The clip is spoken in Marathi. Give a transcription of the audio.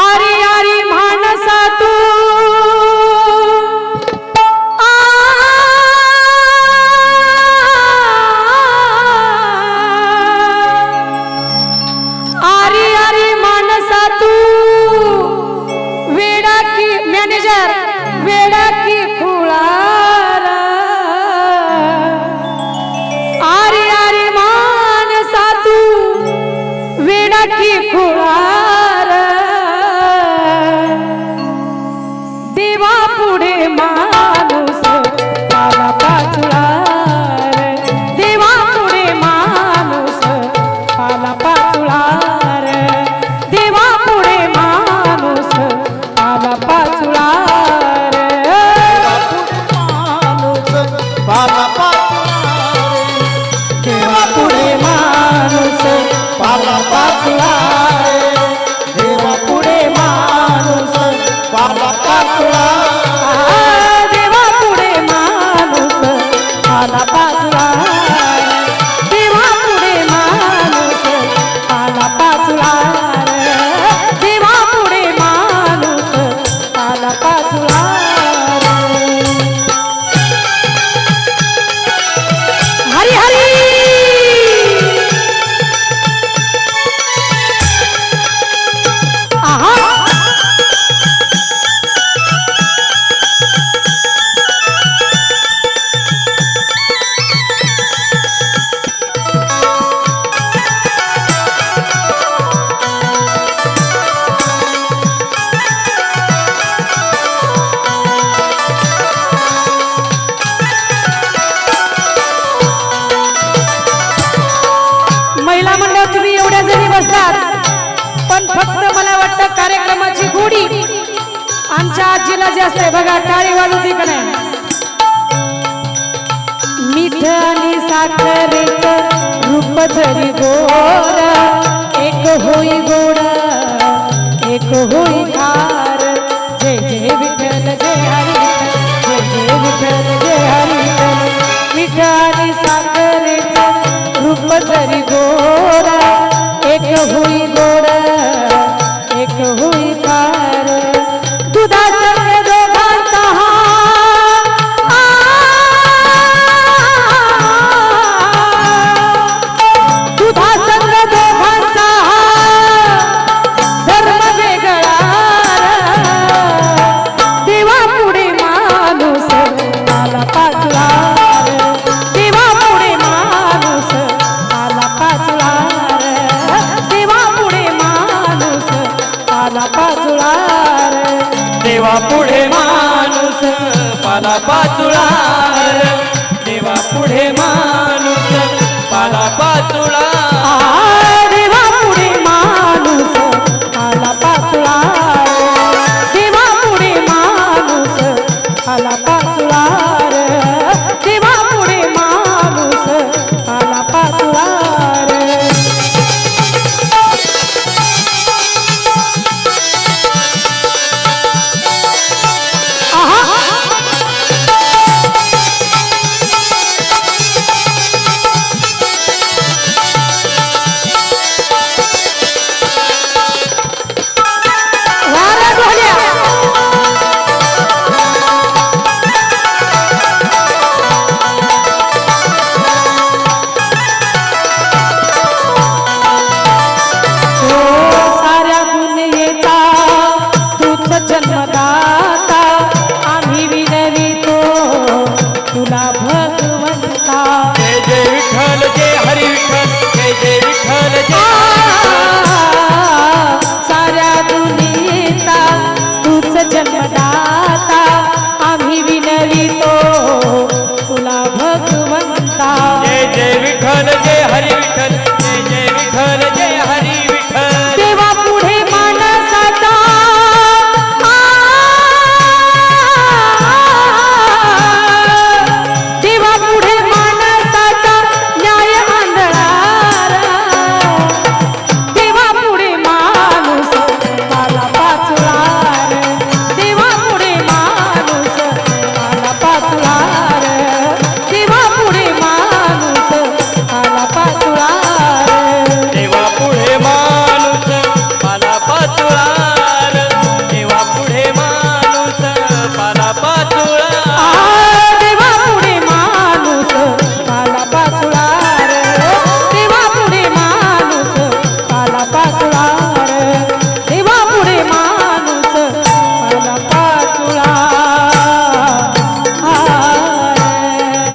आरी आरी मानसा तू आरी आरी मानसा तू वेडा की मॅनेजर वेडा की खुळार आरी आरी मानसा तू वेडा की खुळार देवा पुढे माणूस पाला पाचुळार देवा पुढे माणूस पाला पाचुळार देवा पुढे माणूस पाला पाचुळार देवा पुढे माणूस पाला पाचुळार देवा पुढे माणूस पाला पाचुळार देवा पुढे माणूस पाला पाचुळार देवा पुढे माणूस पाला पाचुळार देवा पुढे माणूस पाला पाचुळार हरी हरी आहा महिला मंडळ तुम्ही एवढ्या जणी बसतात पण फक्त मला वाटतं कार्यक्रमाची गोडी आमच्या आजीला जे असते बघा टाळी वाजवते का नाही मीठ आणि साखरेचं रूप जरी गोड एक होई गोड एक होई खार जय जय विठ्ठल जय हरी जय जय विठ्ठल जय हरी मीठ आणि साखरेचं रूप जरी गोड एक होई गोड एक होई खार दुधासंग दोघांचा दुधासंग दोघांचा धर्म वेगळा देवा पुढे माणूस आला पाचुळार देवा पुढे माणूस आला पाचुळार देवा पुढे माणूस आला पाचुळार देवा पुढे माणूस पाला पाचुळार देवा पुढे माणूस पाला पाचुळार